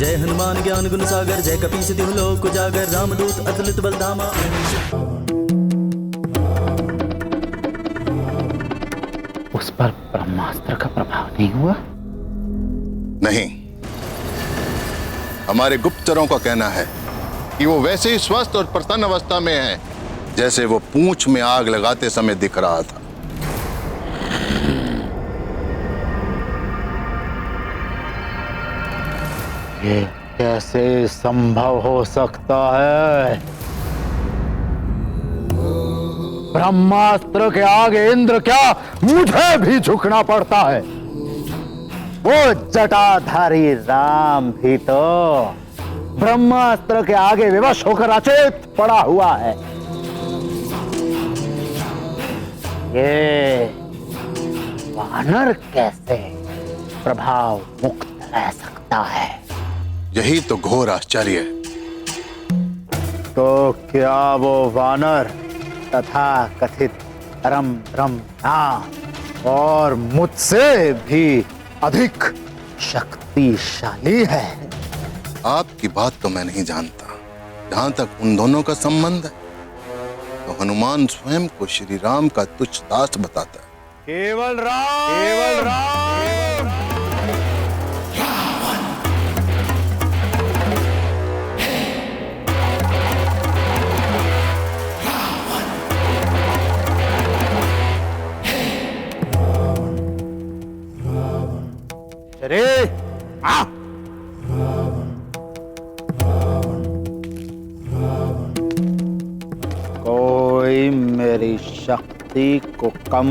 जय हनुमान ज्ञान गुण सागर, जय कपीस तिहु लोक उजागर, रामदूत अतुलित बल धामा। उस पर ब्रह्मास्त्र का प्रभाव नहीं हुआ? नहीं, हमारे गुप्तचरों का कहना है कि वो वैसे ही स्वस्थ और प्रसन्न अवस्था में है जैसे वो पूंछ में आग लगाते समय दिख रहा था। ये कैसे संभव हो सकता है? ब्रह्मास्त्र के आगे इंद्र क्या, मुझे भी झुकना पड़ता है। वो जटाधारी राम भी तो ब्रह्मास्त्र के आगे विवश होकर अचेत पड़ा हुआ है। ये वानर कैसे प्रभाव मुक्त रह सकता है? यही तो घोर आश्चर्य है। तो क्या वो वानर तथा कथित परम ब्रह्म नाम और मुझसे भी अधिक शक्तिशाली है? आपकी बात तो मैं नहीं जानता। जहां तक उन दोनों का संबंध है तो हनुमान स्वयं को श्री राम का तुच्छ दास बताता है। केवल राम, केवल राम। अरे कोई मेरी शक्ति को कम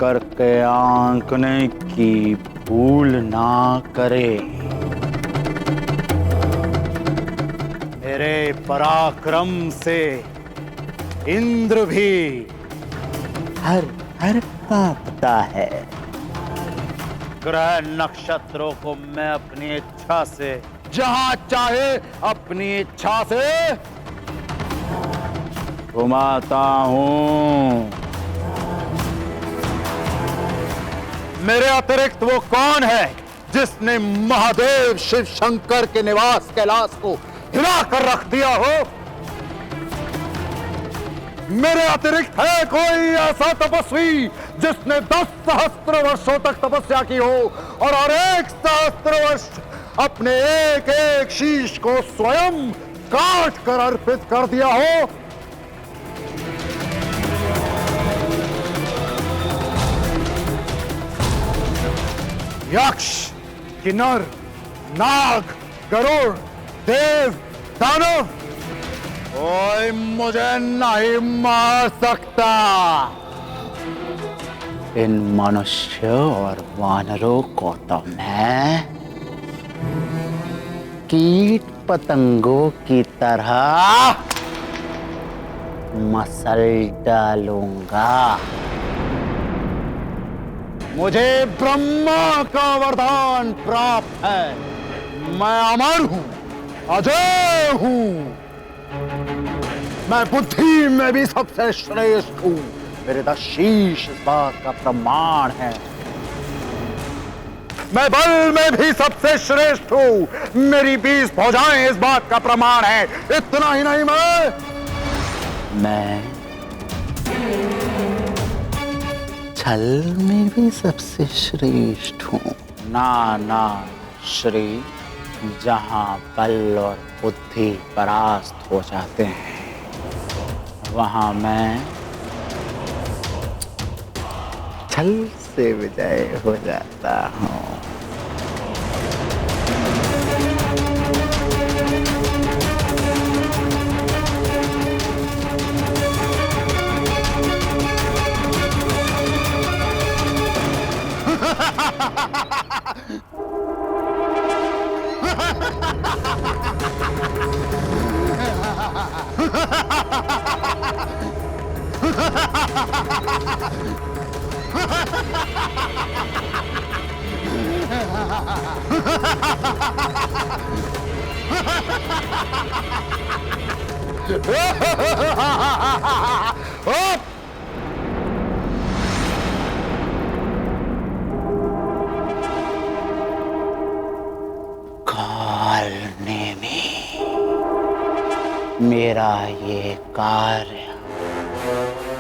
करके आंकने की भूल ना करे। मेरे पराक्रम से इंद्र भी हर हर कांपता है। ग्रह नक्षत्रों को मैं अपनी इच्छा से जहां चाहे अपनी इच्छा से घुमाता हूं। मेरे अतिरिक्त वो कौन है जिसने महादेव शिव शंकर के निवास कैलाश को हिला कर रख दिया हो? मेरे अतिरिक्त है कोई ऐसा तपस्वी जिसने 10 सहस्त्र वर्षों तक तपस्या की हो और हर 1 सहस्त्र वर्ष अपने एक एक शीश को स्वयं काट कर अर्पित कर दिया हो? यक्ष, किन्नर, नाग, गरुड़, देव, दानव, कोई मुझे नहीं मार सकता। इन मनुष्य और वानरों को तो मैं कीट पतंगों की तरह मसल डालूंगा। मुझे ब्रह्मा का वरदान प्राप्त है। मैं अमर हूं, अजय हूं। मैं बुद्धि में भी सबसे श्रेष्ठ हूं। मेरे 10 शीश इस बात का प्रमाण है। मैं बल में भी सबसे श्रेष्ठ हूं। मेरी 20 भुजाएं इस बात का प्रमाण है। इतना ही नहीं, मैं छल में भी सबसे श्रेष्ठ हूं। ना श्री, जहां बल और बुद्धि परास्त हो जाते हैं वहां मैं छल से विजय हो जाता हूं। काल मेरा ये कार्य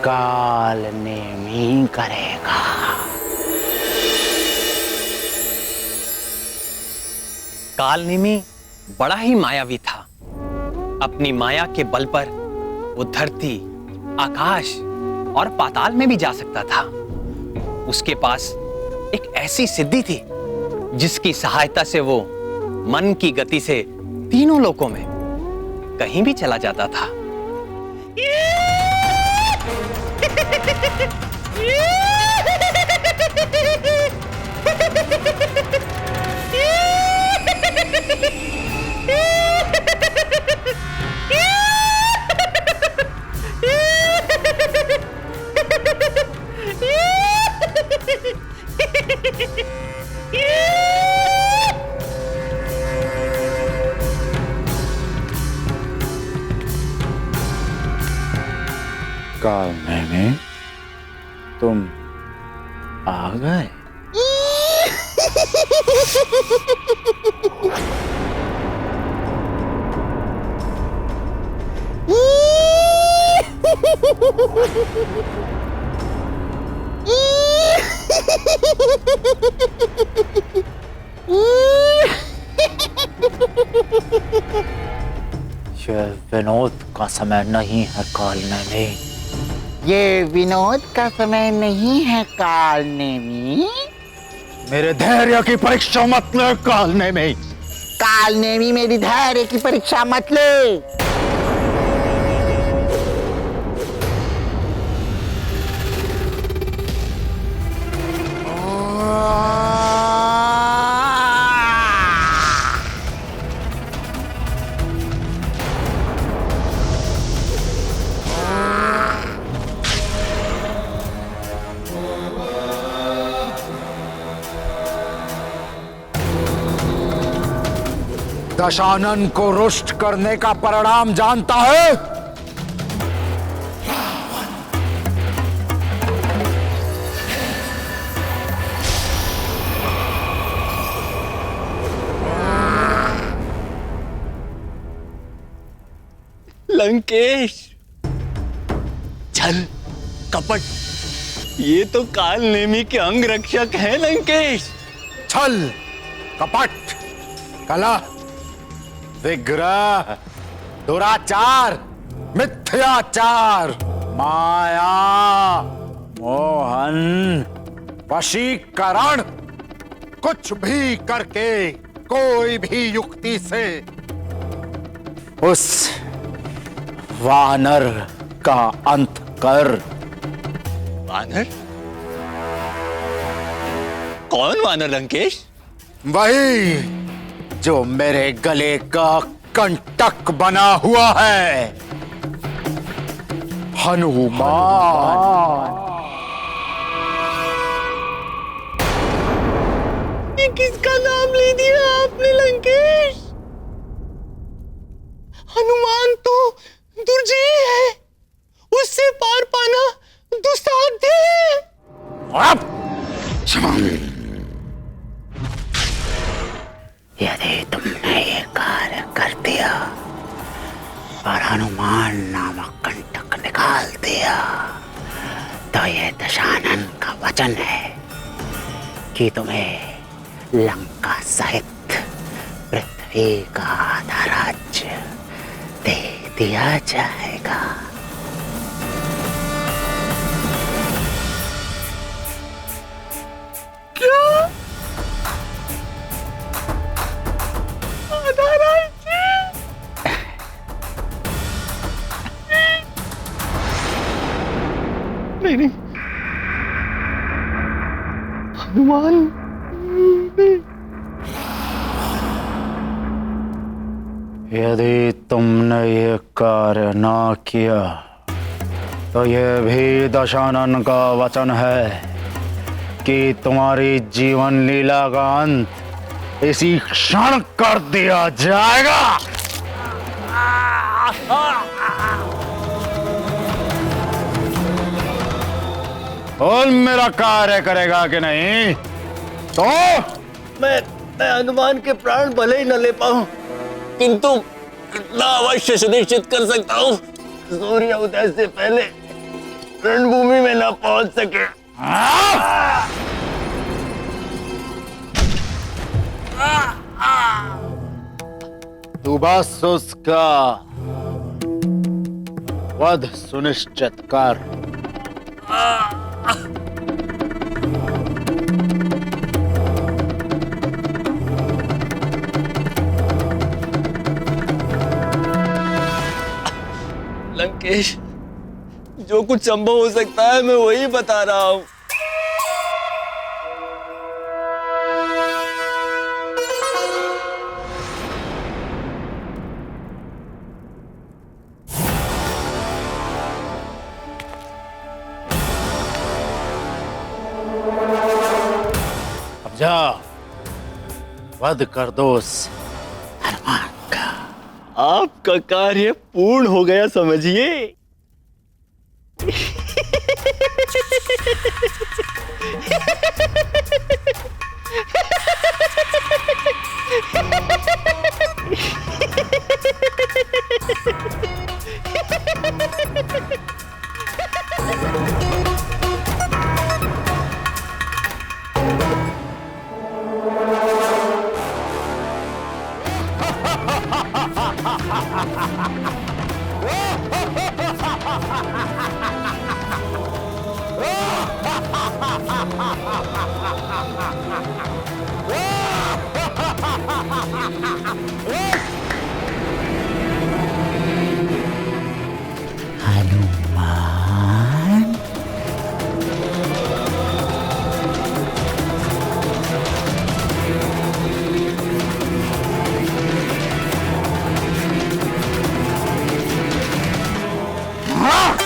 काल नेमी करेगा। कालनेमी बड़ा ही मायावी था। अपनी माया के बल पर वो धरती, आकाश और पाताल में भी जा सकता था। उसके पास एक ऐसी सिद्धि थी जिसकी सहायता से वो मन की गति से तीनों लोकों में कहीं भी चला जाता था। कालनेमी, तुम आ गए। ये विनोद का समय नहीं है कालनेमी। ये विनोद का समय नहीं है कालनेमी। मेरे धैर्य की परीक्षा मत ले कालनेमी। कालनेमी, मेरी धैर्य की परीक्षा मत ले। दशानन को रुष्ट करने का परिणाम जानता है? लंकेश, छल, कपट, ये तो कालनेमी के अंग रक्षक हैं लंकेश। छल, कपट, कला, विग्रह, दुराचार, मिथ्याचार, माया, मोहन, वशीकरण, कुछ भी करके, कोई भी युक्ति से उस वानर का अंत कर। वानर? कौन वानर लंकेश? वही जो मेरे गले का कंटक बना हुआ है, हनुमान। ये किसका नाम ले दिया आपने लंकेश? हनुमान तो दुर्जय है, उससे पार पाना दुस्साध्य है। अब यदि तुमने ये कार्य कर दिया और हनुमान नामक कंटक निकाल दिया तो ये दशानन का वचन है कि तुम्हें लंका सहित पृथ्वी का आधा राज्य दे दिया जाएगा। नहीं, हनुमान यदि तुमने ये कार्य ना किया तो यह भी दशानन का वचन है कि तुम्हारी जीवन लीला का अंत इसी क्षण कर दिया जाएगा। बोल, मेरा कार्य करेगा कि नहीं? तो मैं हनुमान के प्राण भले ही न ले पाऊं, किंतु इतना अवश्य सुनिश्चित कर सकता हूँ, सूर्य उदय से पहले रणभूमि में न पहुंच सके। तू बस उसका वध सुनिश्चित कर। लंकेश, जो कुछ संभव हो सकता है मैं वही बता रहा हूं। अब जा वध कर दो उस हनुमान का। आपका कार्य पूर्ण हो गया समझिए। हनुमान,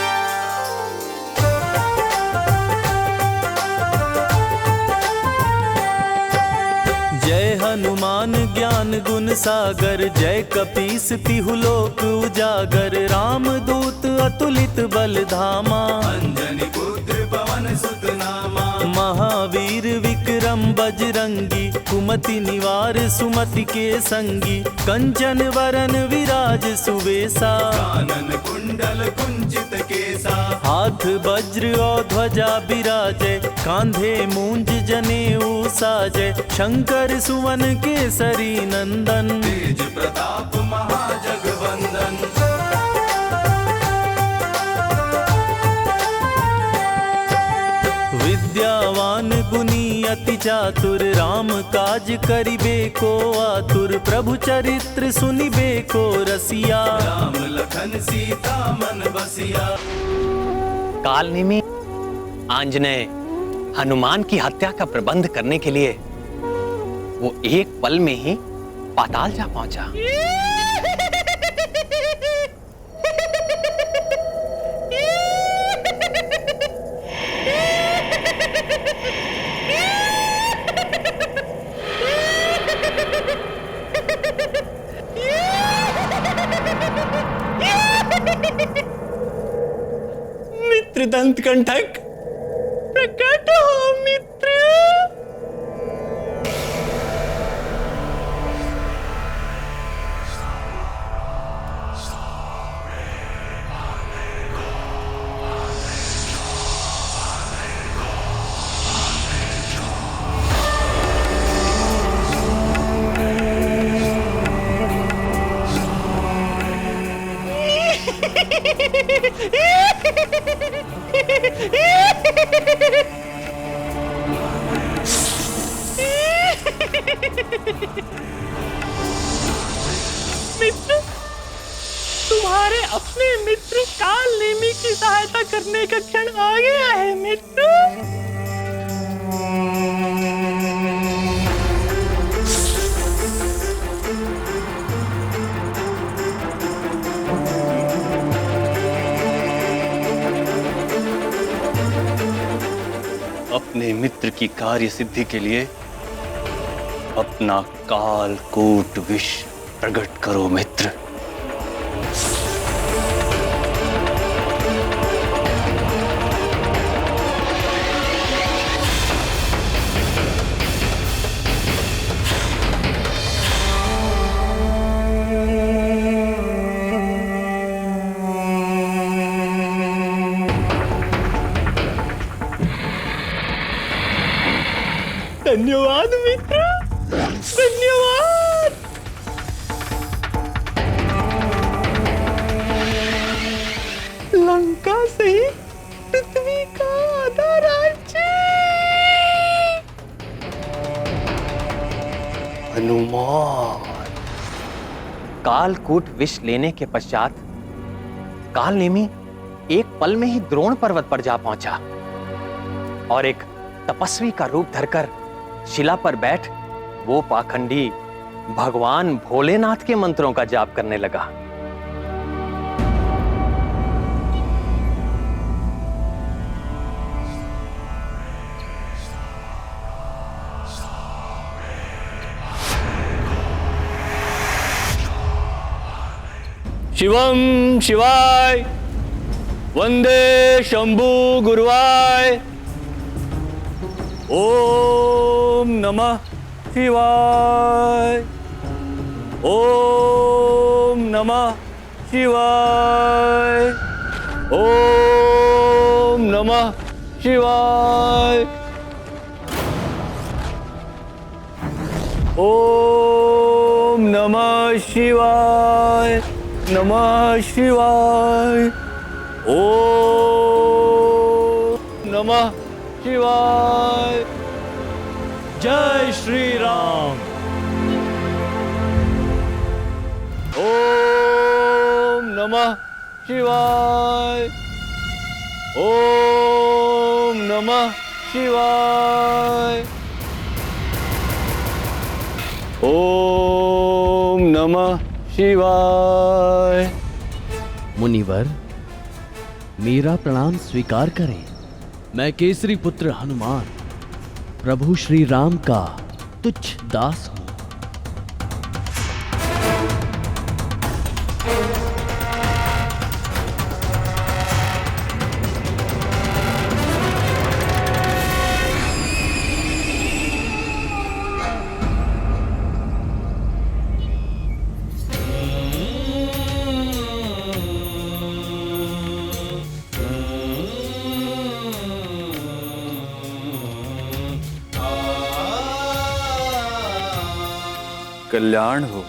जय हनुमान ज्ञान गुण सागर, जय कपीस तिहु लोक उजागर, राम दूत अतुलित बल धामा, अंजनी पुत्र पवन सुत नामा, महावीर विक्रम बजरंगी, कुमति निवार सुमति के संगी, कंचन वरन विराज सुवेसा, कानन कुंडल कुंचित केसा, हाथ वज्र और ध्वजा बिराजे, कांधे मूंज जनेऊ साजे, शंकर सुवन केसरी नंदन, तेज प्रताप महाजगवंदन। विद्यावान गुणी अति चातुर, राम काज करिबे को आतुर, प्रभु चरित्र सुनिबे को रसिया, राम लखन सीता मन बसिया। कालनेमी आंजनेय हनुमान की हत्या का प्रबंध करने के लिए वो एक पल में ही पाताल जा पहुंचा। मित्र दंतकंठक, प्रकट हो मित्र। मित्र, तुम्हारे अपने मित्र कालनेमी की सहायता करने का क्षण आ गया है मित्र। अपने मित्र की कार्य सिद्धि के लिए अपना कालकूट विष प्रकट करो मित्र। धन्यवाद मित्र, धन्यवाद। लंका सही पृथ्वी का आधा राज्य। हनुमान। कालकूट विष लेने के पश्चात कालनेमी एक पल में ही द्रोण पर्वत पर जा पहुंचा और एक तपस्वी का रूप धरकर शिला पर बैठ वो पाखंडी भगवान भोलेनाथ के मंत्रों का जाप करने लगा। शिवम शिवाय, वंदे शंभु गुरुवाय, ओम नमः शिवाय, ओम नमः शिवाय, ओम नमः शिवाय, ओम नमः शिवाय, नमः शिवाय, ओम नमः शिवाय। जय श्री राम। ओम नमः शिवाय, ओम नमः शिवाय, ओम नमः शिवाय। मुनिवर, मेरा प्रणाम स्वीकार करें। मैं केसरी पुत्र हनुमान प्रभु श्री राम का तुच्छ दास हूं। कल्याण हो।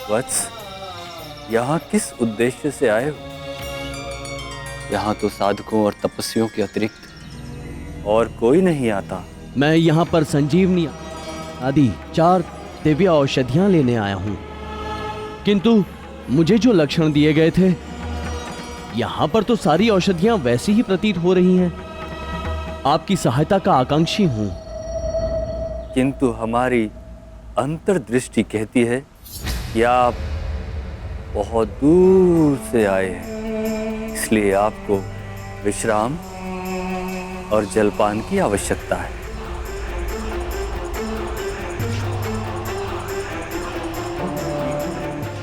वत्स, यहाँ किस उद्देश्य से आए हो? यहाँ तो साधकों और तपस्वियों के अतिरिक्त और कोई नहीं आता। मैं यहाँ पर संजीवनी आदि 4 दिव्य औषधियाँ लेने आया हूँ, किंतु मुझे जो लक्षण दिए गए थे, यहाँ पर तो सारी औषधियाँ वैसी ही प्रतीत हो रही हैं। आपकी सहायता का आकांक्षी हूँ। किंतु हमारी अंतर्दृष्टि कहती है कि आप बहुत दूर से आए हैं, इसलिए आपको विश्राम और जलपान की आवश्यकता है।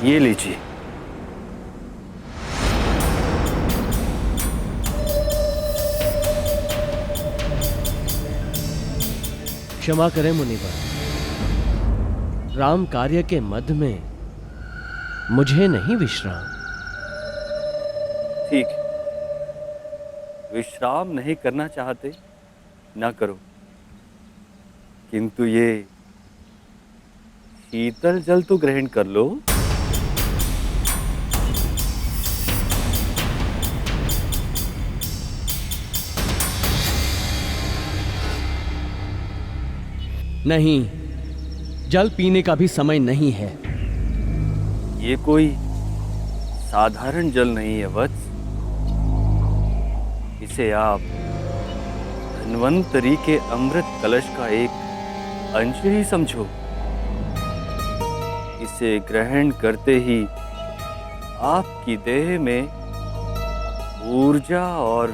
ये लीजिए। क्षमा करें मुनिवर, राम कार्य के मध्य में मुझे नहीं विश्राम। ठीक, विश्राम नहीं करना चाहते ना करो, किंतु ये शीतल जल तो ग्रहण कर लो। नहीं, जल पीने का भी समय नहीं है। ये कोई साधारण जल नहीं है वत्स, इसे आप धन्वंतरी के अमृत कलश का एक अंश ही समझो। इसे ग्रहण करते ही आपकी देह में ऊर्जा और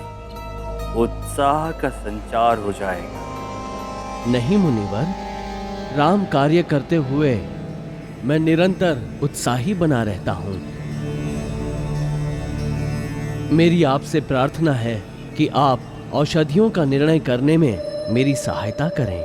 उत्साह का संचार हो जाएगा। नहीं मुनिवर, राम कार्य करते हुए मैं निरंतर उत्साही बना रहता हूं। मेरी आपसे प्रार्थना है कि आप औषधियों का निर्णय करने में मेरी सहायता करें।